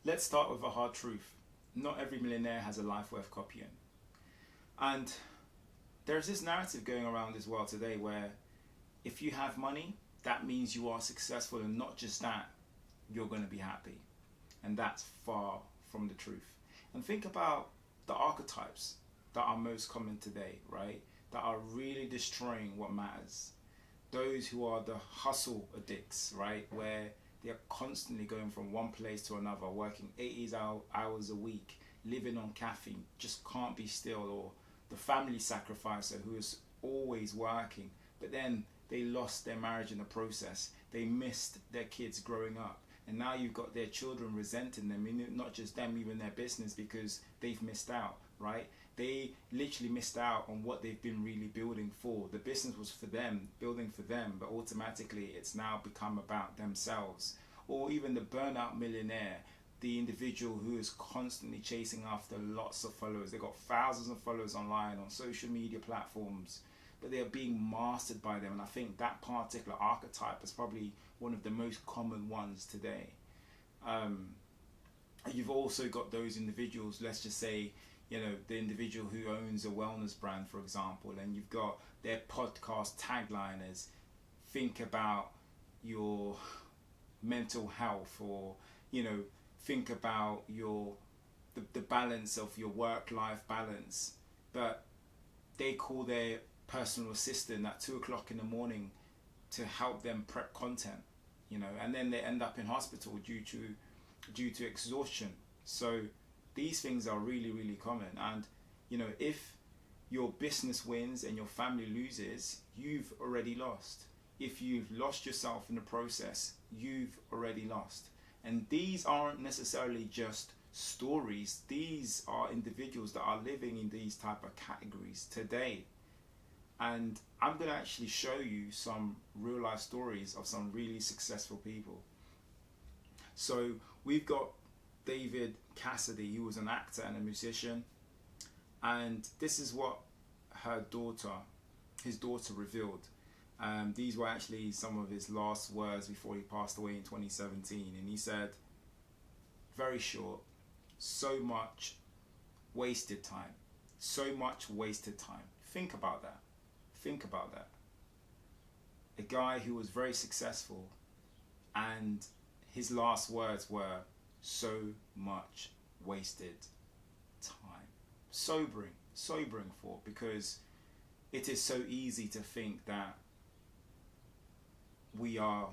Let's start with a hard truth. Not every millionaire has a life worth copying. And there's this narrative going around as well today where if you have money, that means you are successful, and not just that, you're going to be happy. And that's far from the truth. And think about the archetypes that are most common today, right? That are really destroying what matters. Those who are the hustle addicts, right? Where they're constantly going from one place to another, working 80 hours a week, living on caffeine, just can't be still. Or the family sacrificer who is always working, but then they lost their marriage in the process. They missed their kids growing up. And now you've got their children resenting them, not just them, even their business, because they've missed out, right? They literally missed out on what they've been really building for. The business was for them, building for them, but automatically it's now become about themselves. Or even the burnout millionaire, the individual who is constantly chasing after lots of followers. They've got thousands of followers online, on social media platforms, but they are being mastered by them. And I think that particular archetype is probably one of the most common ones today. You've also got those individuals, let's just say, the individual who owns a wellness brand, for example, and you've got their podcast tagline as think about your mental health, or think about the balance of your work-life balance, but they call their personal assistant at 2 o'clock in the morning to help them prep content, and then they end up in hospital due to exhaustion. So these things are really, really common. And if your business wins and your family loses, you've already lost. If you've lost yourself in the process, you've already lost. And these aren't necessarily just stories. These are individuals that are living in these type of categories today. And I'm going to actually show you some real life stories of some really successful people. So we've got David Cassidy, who was an actor and a musician. And this is what his daughter revealed. These were actually some of his last words before he passed away in 2017. And he said, very short, so much wasted time. So much wasted time. Think about that. Think about that. A guy who was very successful, and his last words were, so much wasted time. Sobering thought, because it is so easy to think that we are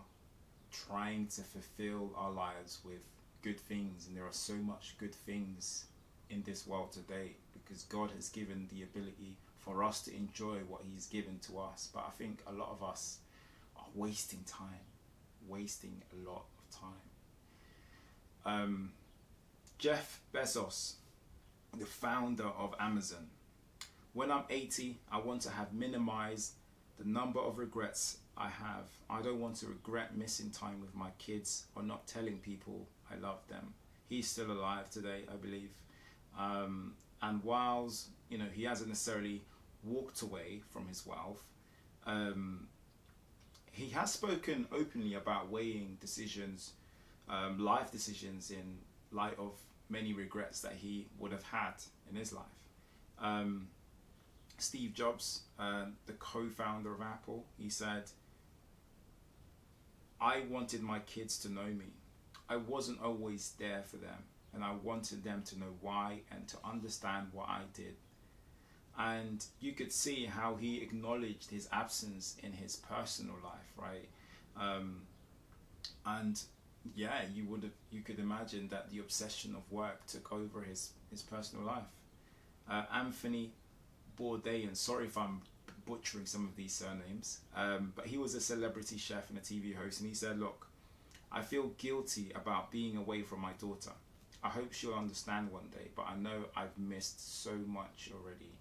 trying to fulfill our lives with good things, and there are so much good things in this world today because God has given the ability for us to enjoy what He's given to us. But I think a lot of us are wasting a lot of time. Jeff Bezos, the founder of Amazon. When I'm 80, I want to have minimized the number of regrets I have. I don't want to regret missing time with my kids or not telling people I love them. He's still alive today, I believe. And whilst he hasn't necessarily walked away from his wealth, he has spoken openly about weighing decisions, life decisions, in light of many regrets that he would have had in his life. Steve Jobs, the co-founder of Apple, he said, I wanted my kids to know me. I wasn't always there for them, and I wanted them to know why and to understand what I did. And you could see how he acknowledged his absence in his personal life, right? And yeah, you could imagine that the obsession of work took over his personal life. Anthony Bourdain, sorry if I'm butchering some of these surnames, but he was a celebrity chef and a TV host, and he said, look, I feel guilty about being away from my daughter. I hope she'll understand one day, but I know I've missed so much already.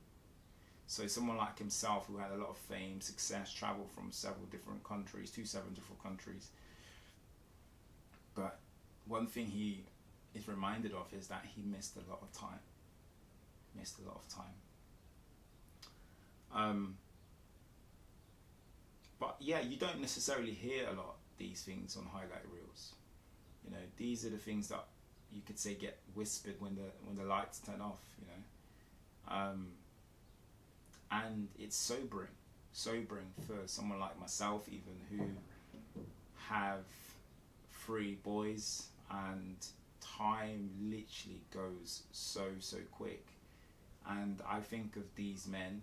So someone like himself, who had a lot of fame, success, traveled from several different countries to 7 different countries. But one thing he is reminded of is that he missed a lot of time. But yeah, you don't necessarily hear a lot of these things on highlight reels. These are the things that you could say get whispered when the lights turn off, you know. And it's sobering for someone like myself, even, who have 3 boys, and time literally goes so quick. And I think of these men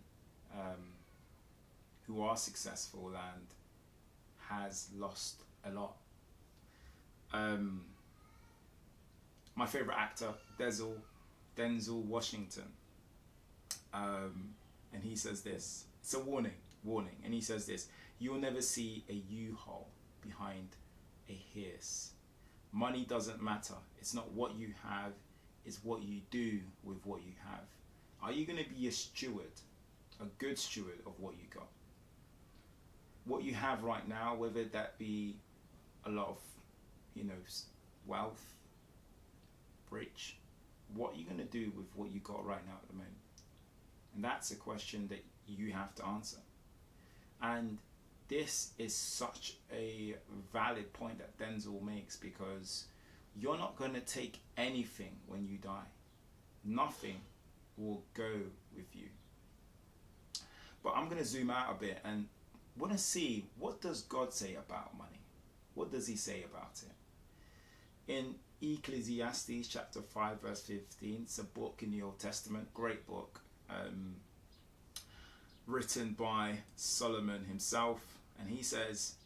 who are successful and has lost a lot. My favorite actor, Denzel Washington, and he says this. It's a warning, and he says this: "You will never see a U-Haul behind a hearse. Money doesn't matter. It's not what you have, it's what you do with what you have." Are you going to be a steward, a good steward of what you got? What you have right now, whether that be a lot of, you know, wealth, rich, what are you going to do with what you got right now at the moment? And that's a question that you have to answer. And this is such a valid point that Denzel makes, because you're not going to take anything when you die. Nothing will go with you. But I'm going to zoom out a bit and want to see, what does God say about money? What does he say about it? In Ecclesiastes chapter 5 verse 15, it's a book in the Old Testament, great book, written by Solomon himself, and he says,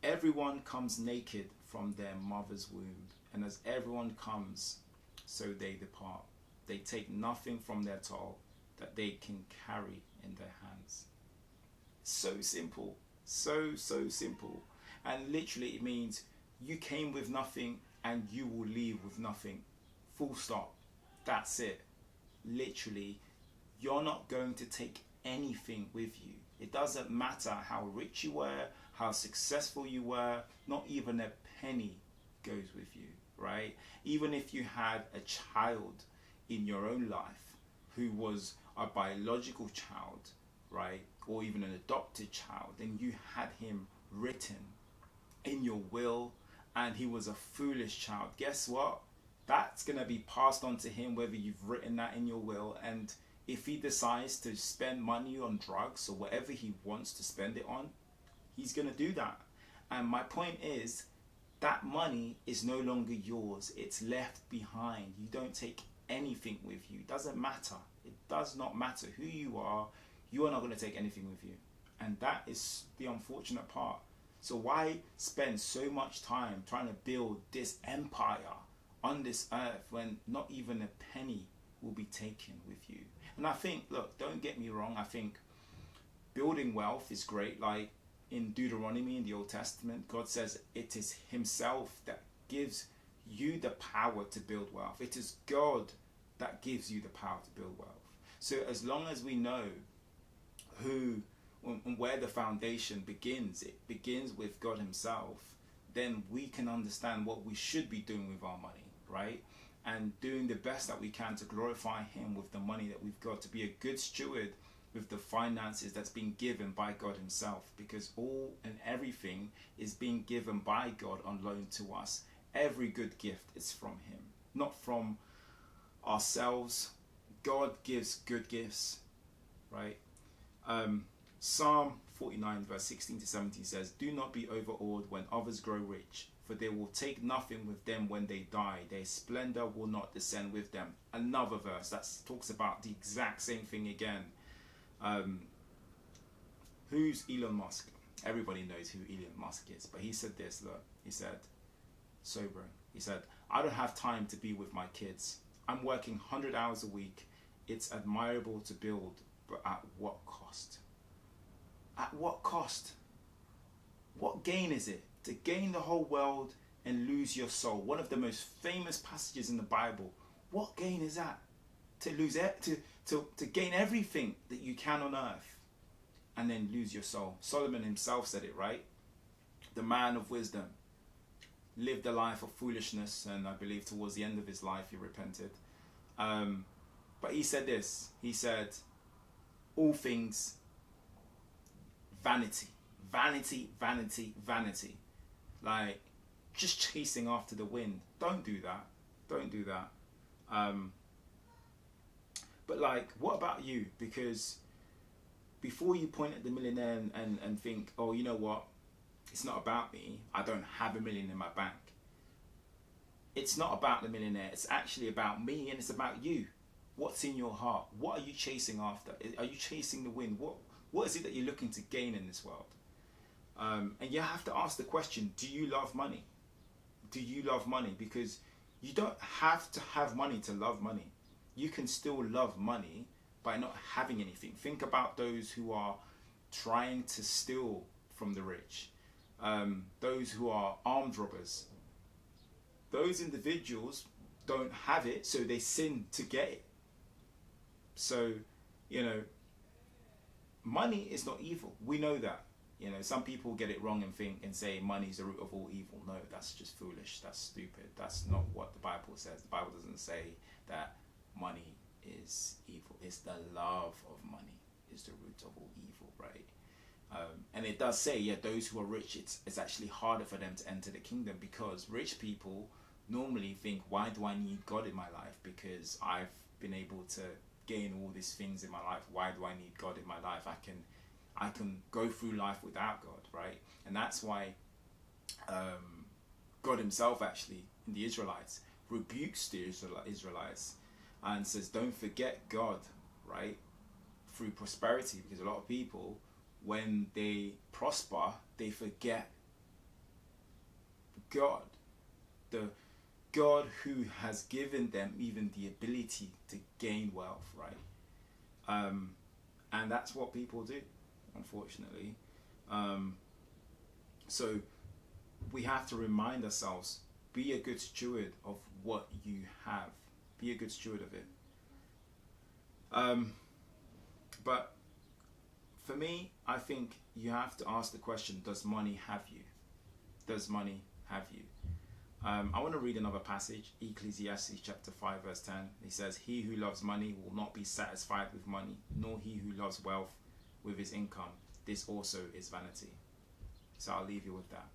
"Everyone comes naked from their mother's womb, and as everyone comes, so they depart. They take nothing from their toil that they can carry in their hands." So simple, so simple. And literally it means you came with nothing and you will leave with nothing. Full stop. That's it. Literally, you're not going to take anything with you. It doesn't matter how rich you were, how successful you were, not even a penny goes with you, right? Even if you had a child in your own life who was a biological child, right, or even an adopted child, and you had him written in your will and he was a foolish child, guess what? That's going to be passed on to him, whether you've written that in your will. And if he decides to spend money on drugs or whatever he wants to spend it on, he's going to do that. And my point is, that money is no longer yours. It's left behind. You don't take anything with you. It doesn't matter. It does not matter who you are. You are not going to take anything with you. And that is the unfortunate part. So why spend so much time trying to build this empire on this earth when not even a penny will be taken with you? And I think, look, don't get me wrong, I think building wealth is great. Like in Deuteronomy in the Old Testament, God says it is himself that gives you the power to build wealth. It is God that gives you the power to build wealth. So as long as we know who and where the foundation begins, it begins with God himself, then we can understand what we should be doing with our money, right? And doing the best that we can to glorify him with the money that we've got, to be a good steward with the finances that's been given by God himself, because all and everything is being given by God on loan to us. Every good gift is from him, not from ourselves. God gives good gifts, right? Psalm 49 verse 16 to 17 says, "Do not be overawed when others grow rich, for they will take nothing with them when they die. Their splendor will not descend with them." Another verse that talks about the exact same thing again. Who's Elon Musk? Everybody knows who Elon Musk is, but he said this, look, he said, sobering, he said, "I don't have time to be with my kids. I'm working 100 hours a week. It's admirable to build, but at what cost?" At what cost? What gain is it to gain the whole world and lose your soul? One of the most famous passages in the Bible. What gain is that? To lose it, to gain everything that you can on earth and then lose your soul. Solomon himself said it, right? The man of wisdom lived a life of foolishness, and I believe towards the end of his life he repented. But he said this. He said, all things vanity, vanity, vanity, vanity. Like just chasing after the wind. Don't do that. Don't do that. But like, what about you? Because before you point at the millionaire and think, oh, you know what? It's not about me. I don't have $1 million in my bank. It's not about the millionaire. It's actually about me, and it's about you. What's in your heart? What are you chasing after? Are you chasing the wind? What is it that you're looking to gain in this world? And you have to ask the question, do you love money? Do you love money? Because you don't have to have money to love money. You can still love money by not having anything. Think about those who are trying to steal from the rich. Those who are armed robbers. Those individuals don't have it, so they sin to get it. So, you know, money is not evil. We know that. You know, some people get it wrong and think and say money is the root of all evil. No, that's just foolish. That's stupid. That's not what the Bible says. The Bible doesn't say that money is evil. It's the love of money is the root of all evil, right? And it does say, yeah, those who are rich, it's actually harder for them to enter the kingdom, because rich people normally think, why do I need God in my life? Because I've been able to gain all these things in my life. Why do I need God in my life? I can go through life without God, right? And that's why God himself actually, in the Israelites, rebukes the Israelites and says, don't forget God, right? Through prosperity, because a lot of people, when they prosper, they forget God, the God who has given them even the ability to gain wealth, right? And that's what people do, unfortunately. So we have to remind ourselves, be a good steward of what you have. Be a good steward of it. But for me, I think you have to ask the question, does money have you? Does money have you? I want to read another passage, Ecclesiastes chapter 5 verse 10. It says, he who loves money will not be satisfied with money, nor he who loves wealth with his income. This also is vanity. So I'll leave you with that.